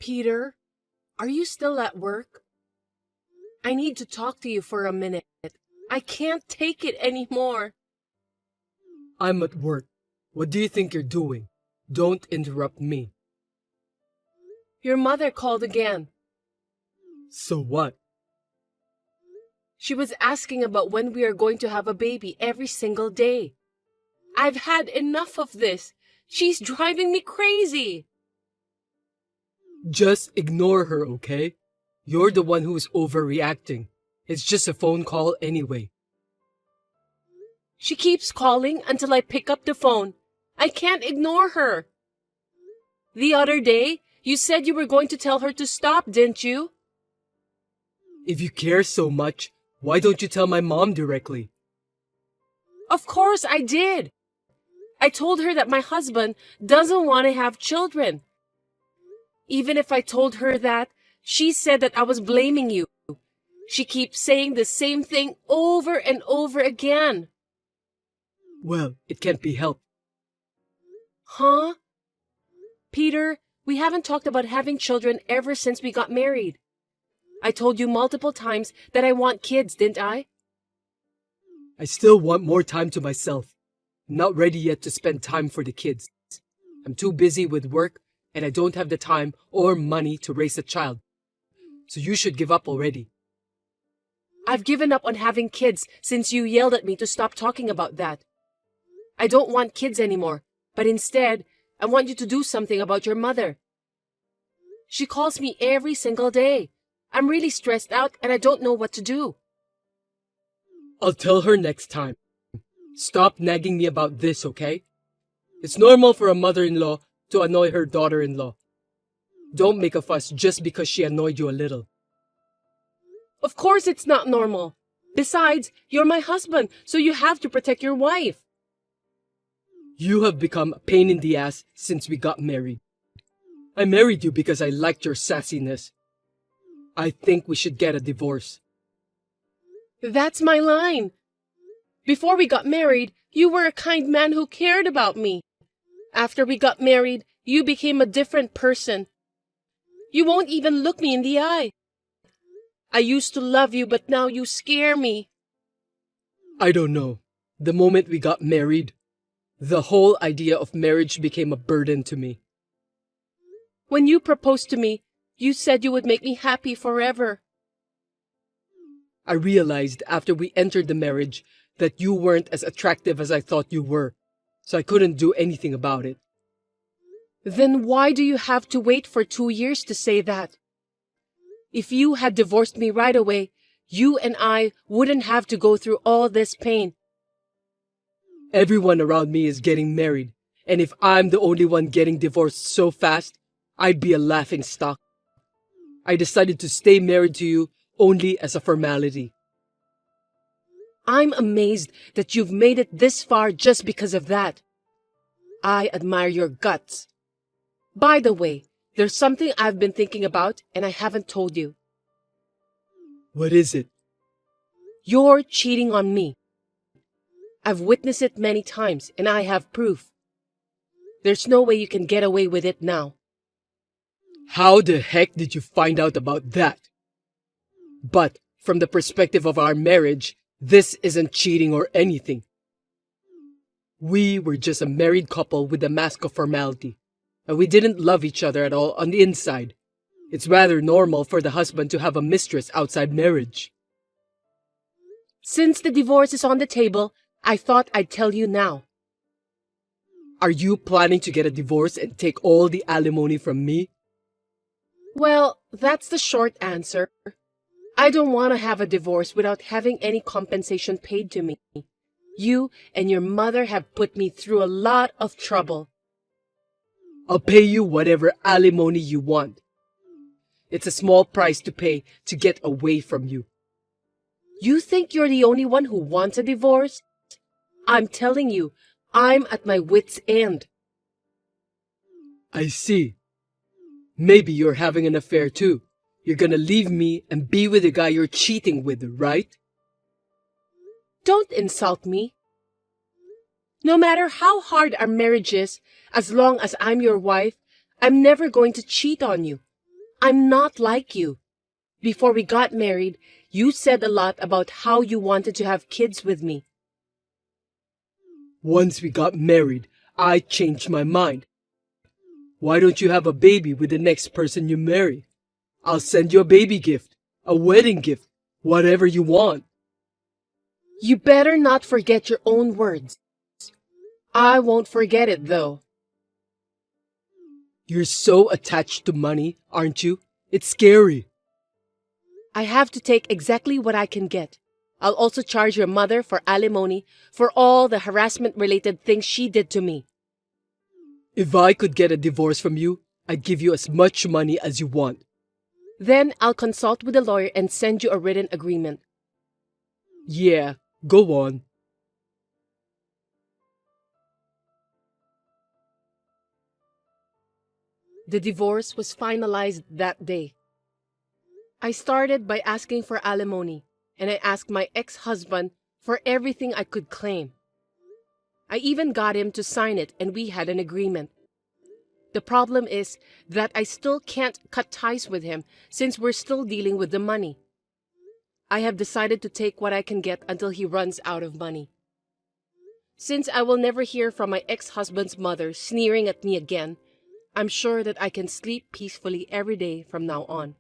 Peter, are you still at work? I need to talk to you for a minute. I can't take it anymore. I'm at work. What do you think you're doing? Don't interrupt me. Your mother called again. So what? She was asking about when we are going to have a baby every single day. I've had enough of this. She's driving me crazy. Just ignore her, okay? You're the one who's overreacting. It's just a phone call anyway. She keeps calling until I pick up the phone. I can't ignore her. The other day, you said you were going to tell her to stop, didn't you? If you care so much, why don't you tell my mom directly? Of course I did. I told her that my husband doesn't want to have children. Even if I told her that, she said that I was blaming you. She keeps saying the same thing over and over again. Well, it can't be helped. Huh? Peter, we haven't talked about having children ever since we got married. I told you multiple times that I want kids, didn't I? I still want more time to myself. I'm not ready yet to spend time for the kids. I'm too busy with work, and I don't have the time or money to raise a child. So you should give up already. I've given up on having kids since you yelled at me to stop talking about that. I don't want kids anymore, but instead, I want you to do something about your mother. She calls me every single day. I'm really stressed out and I don't know what to do. I'll tell her next time. Stop nagging me about this, okay? It's normal for a mother-in-law to annoy her daughter-in-law. Don't make a fuss just because she annoyed you a little. Of course it's not normal. Besides, you're my husband, so you have to protect your wife. You have become a pain in the ass since we got married. I married you because I liked your sassiness. I think we should get a divorce. That's my line. Before we got married, you were a kind man who cared about me. After we got married, you became a different person. You won't even look me in the eye. I used to love you, but now you scare me. I don't know. The moment we got married, the whole idea of marriage became a burden to me. When you proposed to me, you said you would make me happy forever. I realized after we entered the marriage that you weren't as attractive as I thought you were, so I couldn't do anything about it. Then why do you have to wait for 2 years to say that? If you had divorced me right away, you and I wouldn't have to go through all this pain. Everyone around me is getting married, and if I'm the only one getting divorced so fast, I'd be a laughing stock. I decided to stay married to you only as a formality. I'm amazed that you've made it this far just because of that. I admire your guts. By the way, there's something I've been thinking about and I haven't told you. What is it? You're cheating on me. I've witnessed it many times and I have proof. There's no way you can get away with it now. How the heck did you find out about that? But from the perspective of our marriage, this isn't cheating or anything. We were just a married couple with a mask of formality, and we didn't love each other at all on the inside. It's rather normal for the husband to have a mistress outside marriage. Since the divorce is on the table, I thought I'd tell you now. Are you planning to get a divorce and take all the alimony from me? Well, that's the short answer. I don't want to have a divorce without having any compensation paid to me. You and your mother have put me through a lot of trouble. I'll pay you whatever alimony you want. It's a small price to pay to get away from you. You think you're the only one who wants a divorce? I'm telling you, I'm at my wit's end. I see. Maybe you're having an affair too. You're gonna leave me and be with the guy you're cheating with, right? Don't insult me. No matter how hard our marriage is, as long as I'm your wife, I'm never going to cheat on you. I'm not like you. Before we got married, you said a lot about how you wanted to have kids with me. Once we got married, I changed my mind. Why don't you have a baby with the next person you marry? I'll send you a baby gift, a wedding gift, whatever you want. You better not forget your own words. I won't forget it, though. You're so attached to money, aren't you? It's scary. I have to take exactly what I can get. I'll also charge your mother for alimony for all the harassment-related things she did to me. If I could get a divorce from you, I'd give you as much money as you want. Then I'll consult with a lawyer and send you a written agreement. Yeah, go on. The divorce was finalized that day. I started by asking for alimony, and I asked my ex-husband for everything I could claim. I even got him to sign it, and we had an agreement. The problem is that I still can't cut ties with him since we're still dealing with the money. I have decided to take what I can get until he runs out of money. Since I will never hear from my ex-husband's mother sneering at me again, I'm sure that I can sleep peacefully every day from now on.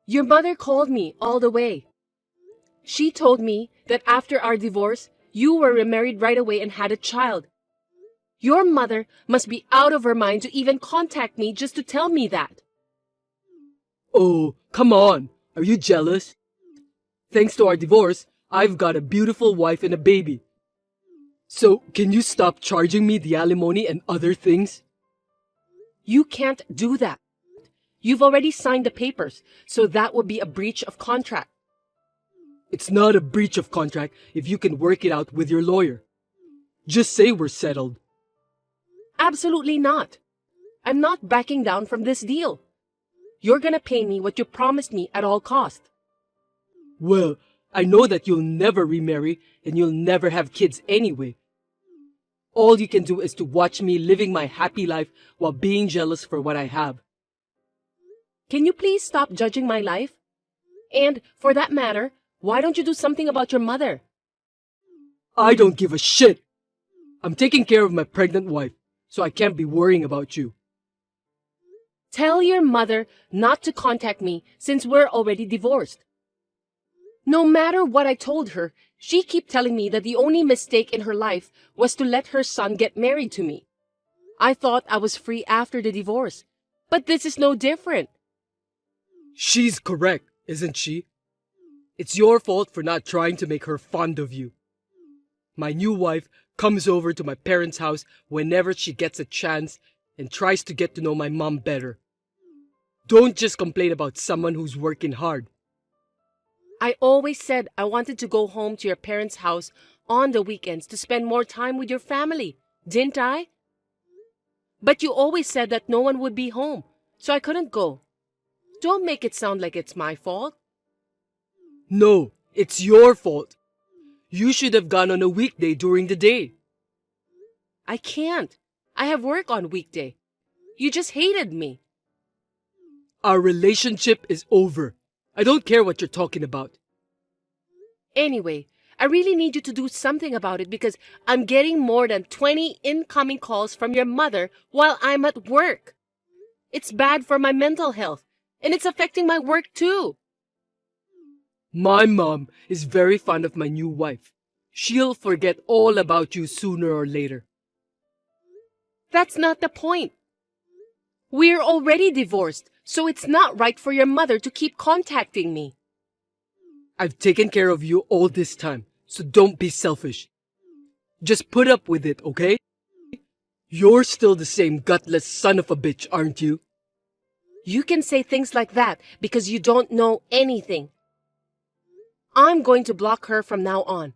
Your mother called me all the way. She told me that after our divorce, you were remarried right away and had a child. Your mother must be out of her mind to even contact me just to tell me that. Oh, come on. Are you jealous? Thanks to our divorce, I've got a beautiful wife and a baby. So, can you stop charging me the alimony and other things? You can't do that. You've already signed the papers, so that would be a breach of contract. It's not a breach of contract if you can work it out with your lawyer. Just say we're settled. Absolutely not. I'm not backing down from this deal. You're gonna pay me what you promised me at all cost. Well, I know that you'll never remarry and you'll never have kids anyway. All you can do is to watch me living my happy life while being jealous for what I have. Can you please stop judging my life? And, for that matter, why don't you do something about your mother? I don't give a shit. I'm taking care of my pregnant wife, so I can't be worrying about you. Tell your mother not to contact me since we're already divorced. No matter what I told her, she kept telling me that the only mistake in her life was to let her son get married to me. I thought I was free after the divorce, but this is no different. She's correct, isn't she? It's your fault for not trying to make her fond of you. My new wife comes over to my parents' house whenever she gets a chance and tries to get to know my mom better. Don't just complain about someone who's working hard. I always said I wanted to go home to your parents' house on the weekends to spend more time with your family, didn't I? But you always said that no one would be home, so I couldn't go. Don't make it sound like it's my fault. No, it's your fault. You should have gone on a weekday during the day. I can't. I have work on weekday. You just hated me. Our relationship is over. I don't care what you're talking about. Anyway, I really need you to do something about it because I'm getting more than 20 incoming calls from your mother while I'm at work. It's bad for my mental health, and it's affecting my work too. My mom is very fond of my new wife. She'll forget all about you sooner or later. That's not the point. We're already divorced, so it's not right for your mother to keep contacting me. I've taken care of you all this time, so don't be selfish. Just put up with it, okay? You're still the same gutless son of a bitch, aren't you? You can say things like that because you don't know anything. I'm going to block her from now on.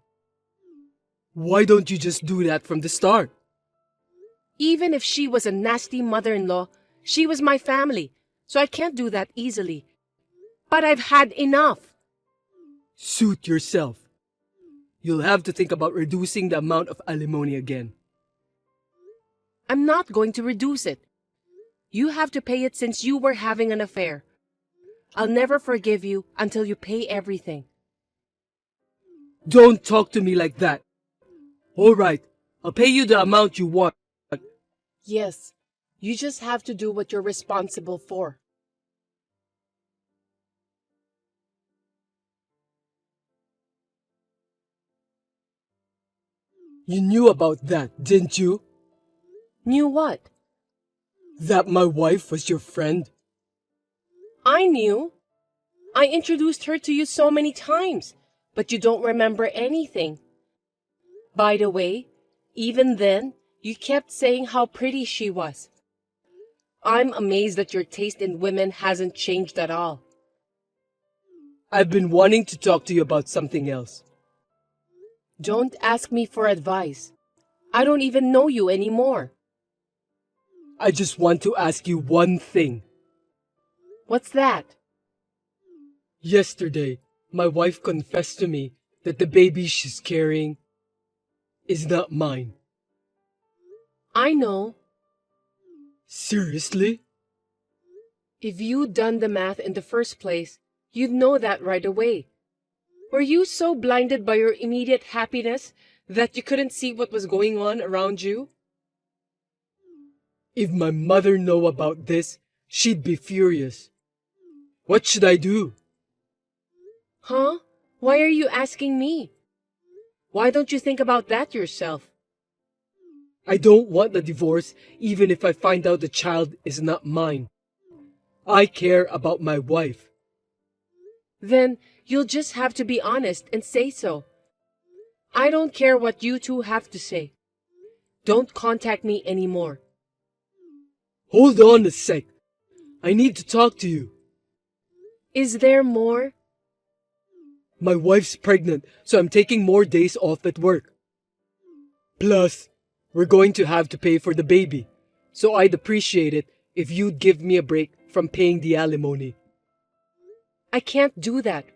Why don't you just do that from the start? Even if she was a nasty mother-in-law, she was my family, so I can't do that easily. But I've had enough. Suit yourself. you'll have to think about reducing the amount of alimony again. I'm not going to reduce it. You have to pay it since you were having an affair. I'll never forgive you until you pay everything. Don't talk to me like that. All right, I'll pay you the amount you want. Yes, you just have to do what you're responsible for. You knew about that, didn't you? Knew what? That my wife was your friend? I knew. I introduced her to you so many times, but you don't remember anything. By the way, even then, you kept saying how pretty she was. I'm amazed that your taste in women hasn't changed at all. I've been wanting to talk to you about something else. Don't ask me for advice. I don't even know you anymore. I just want to ask you one thing. What's that? Yesterday, my wife confessed to me that the baby she's carrying is not mine. I know. Seriously? If you'd done the math in the first place, you'd know that right away. Were you so blinded by your immediate happiness that you couldn't see what was going on around you? If my mother knew about this, she'd be furious. What should I do? Huh? Why are you asking me? Why don't you think about that yourself? I don't want the divorce even if I find out the child is not mine. I care about my wife. Then you'll just have to be honest and say so. I don't care what you two have to say. Don't contact me anymore. Hold on a sec. I need to talk to you. Is there more? My wife's pregnant, so I'm taking more days off at work. Plus, we're going to have to pay for the baby, so I'd appreciate it if you'd give me a break from paying the alimony. I can't do that.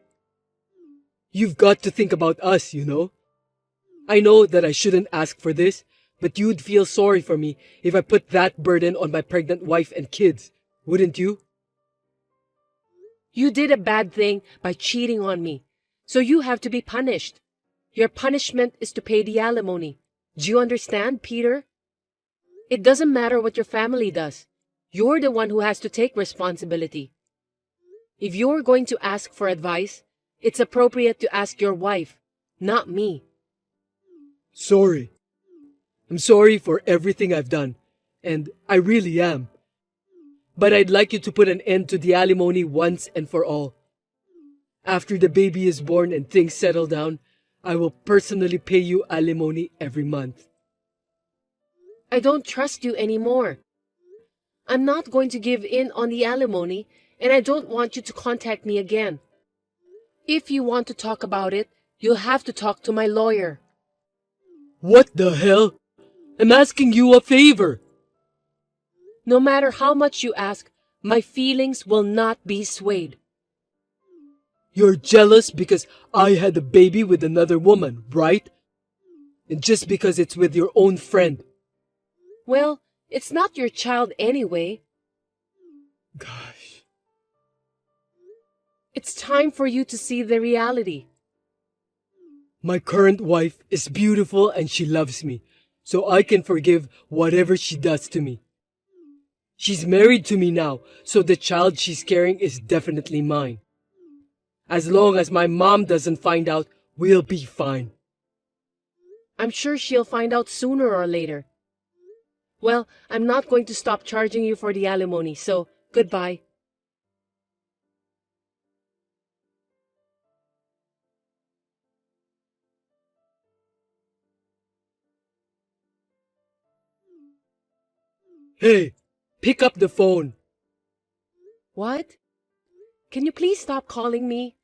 You've got to think about us, you know. I know that I shouldn't ask for this, but you'd feel sorry for me if I put that burden on my pregnant wife and kids, wouldn't you? You did a bad thing by cheating on me, so you have to be punished. Your punishment is to pay the alimony. Do you understand, Peter? It doesn't matter what your family does. You're the one who has to take responsibility. If you're going to ask for advice, it's appropriate to ask your wife, not me. Sorry. I'm sorry for everything I've done, and I really am. But I'd like you to put an end to the alimony once and for all. After the baby is born and things settle down, I will personally pay you alimony every month. I don't trust you anymore. I'm not going to give in on the alimony, and I don't want you to contact me again. If you want to talk about it, you'll have to talk to my lawyer. What the hell? I'm asking you a favor. No matter how much you ask, my feelings will not be swayed. You're jealous because I had a baby with another woman, right? And just because it's with your own friend. Well, it's not your child anyway. Gosh. It's time for you to see the reality. My current wife is beautiful and she loves me, so I can forgive whatever she does to me. She's married to me now, so the child she's carrying is definitely mine. As long as my mom doesn't find out, we'll be fine. I'm sure she'll find out sooner or later. Well, I'm not going to stop charging you for the alimony, so goodbye. Hey, pick up the phone. What? Can you please stop calling me?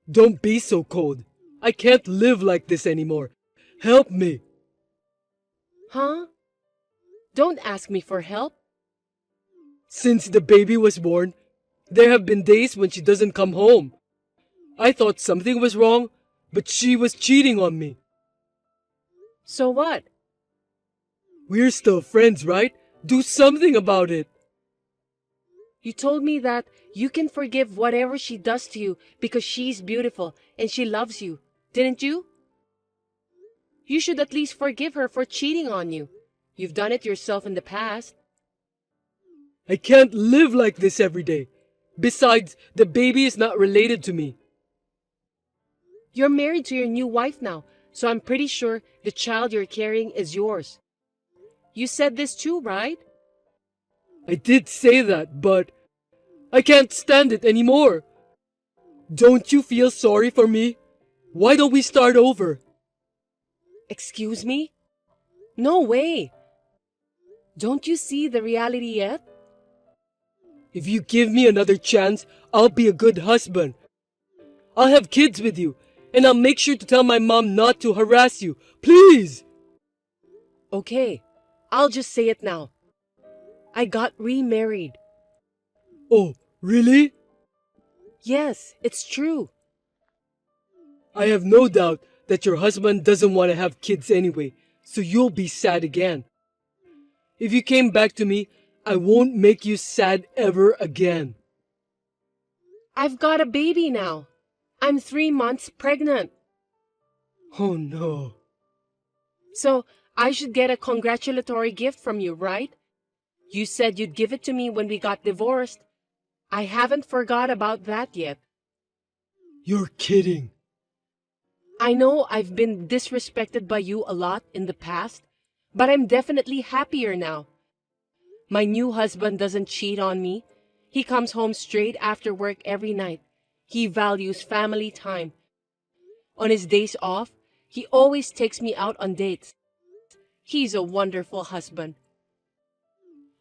Don't be so cold. I can't live like this anymore. Help me. Huh? Don't ask me for help. Since the baby was born, there have been days when she doesn't come home. I thought something was wrong, but she was cheating on me. So what? We're still friends, right? Do something about it. You told me that you can forgive whatever she does to you because she's beautiful and she loves you, didn't you? You should at least forgive her for cheating on you. You've done it yourself in the past. I can't live like this every day. Besides, the baby is not related to me. You're married to your new wife now, so I'm pretty sure the child you're carrying is yours. You said this too, right? I did say that, but I can't stand it anymore. Don't you feel sorry for me? Why don't we start over? Excuse me? No way. Don't you see the reality yet? If you give me another chance, I'll be a good husband. I'll have kids with you, and I'll make sure to tell my mom not to harass you. Please! Okay, I'll just say it now. I got remarried. Oh, really? Yes, it's true. I have no doubt that your husband doesn't want to have kids anyway, so you'll be sad again. If you came back to me, I won't make you sad ever again. I've got a baby now. I'm 3 months pregnant. Oh no. So I should get a congratulatory gift from you, right? You said you'd give it to me when we got divorced. I haven't forgot about that yet. You're kidding. I know I've been disrespected by you a lot in the past, but I'm definitely happier now. My new husband doesn't cheat on me. He comes home straight after work every night. He values family time. On his days off, he always takes me out on dates. He's a wonderful husband.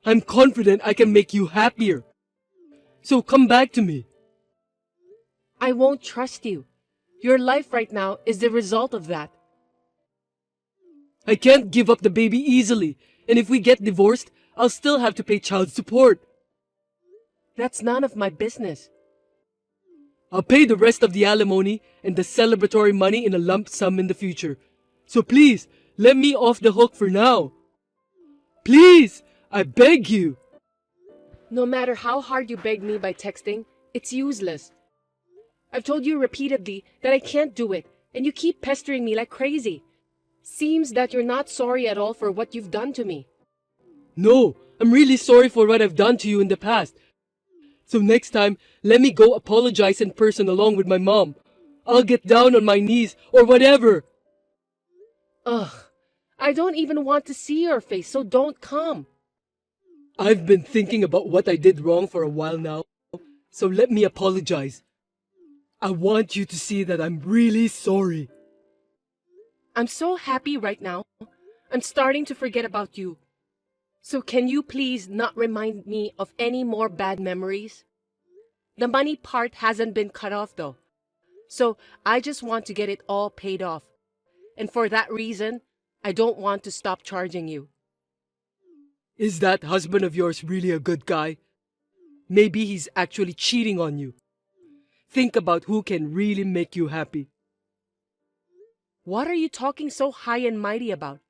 I'm confident I can make you happier. So come back to me. I won't trust you. Your life right now is the result of that. I can't give up the baby easily, and if we get divorced, I'll still have to pay child support. That's none of my business. I'll pay the rest of the alimony and the celebratory money in a lump sum in the future. So please, let me off the hook for now. Please, I beg you. No matter how hard you beg me by texting, it's useless. I've told you repeatedly that I can't do it, and you keep pestering me like crazy. Seems that you're not sorry at all for what you've done to me. No, I'm really sorry for what I've done to you in the past. So next time, let me go apologize in person along with my mom. I'll get down on my knees or whatever. Ugh, I don't even want to see your face, so don't come. I've been thinking about what I did wrong for a while now, so let me apologize. I want you to see that I'm really sorry. I'm so happy right now. I'm starting to forget about you. So can you please not remind me of any more bad memories? The money part hasn't been cut off though. So I just want to get it all paid off. And for that reason, I don't want to stop charging you. Is that husband of yours really a good guy? Maybe he's actually cheating on you. Think about who can really make you happy. What are you talking so high and mighty about?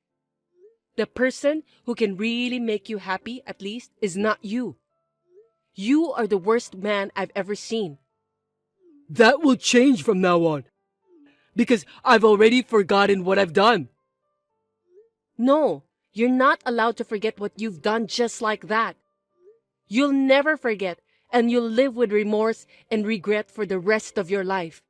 The person who can really make you happy, at least, is not you. You are the worst man I've ever seen. That will change from now on. Because I've already forgotten what I've done. No, you're not allowed to forget what you've done just like that. You'll never forget, and you'll live with remorse and regret for the rest of your life.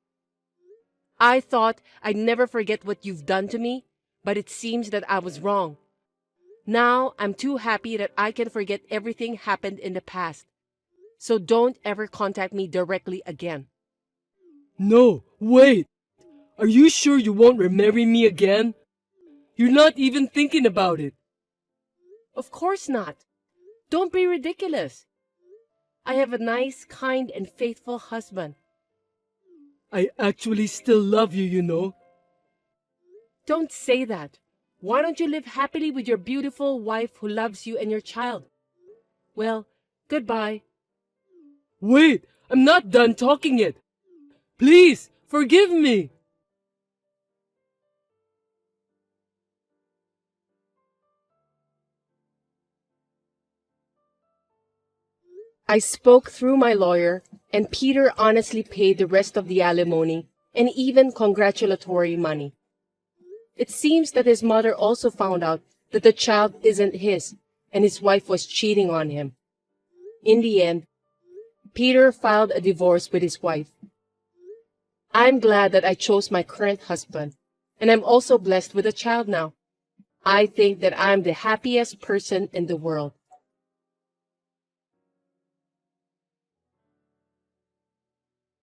I thought I'd never forget what you've done to me, but it seems that I was wrong. Now I'm too happy that I can forget everything happened in the past. So don't ever contact me directly again. No, wait. Are you sure you won't remarry me again? You're not even thinking about it. Of course not. Don't be ridiculous. I have a nice, kind, and faithful husband. I actually still love you, you know. Don't say that. Why don't you live happily with your beautiful wife who loves you and your child? Well, goodbye. Wait, I'm not done talking yet. Please, forgive me. I spoke through my lawyer, and Peter honestly paid the rest of the alimony and even congratulatory money. It seems that his mother also found out that the child isn't his, and his wife was cheating on him. In the end, Peter filed a divorce with his wife. I'm glad that I chose my current husband, and I'm also blessed with a child now. I think that I'm the happiest person in the world.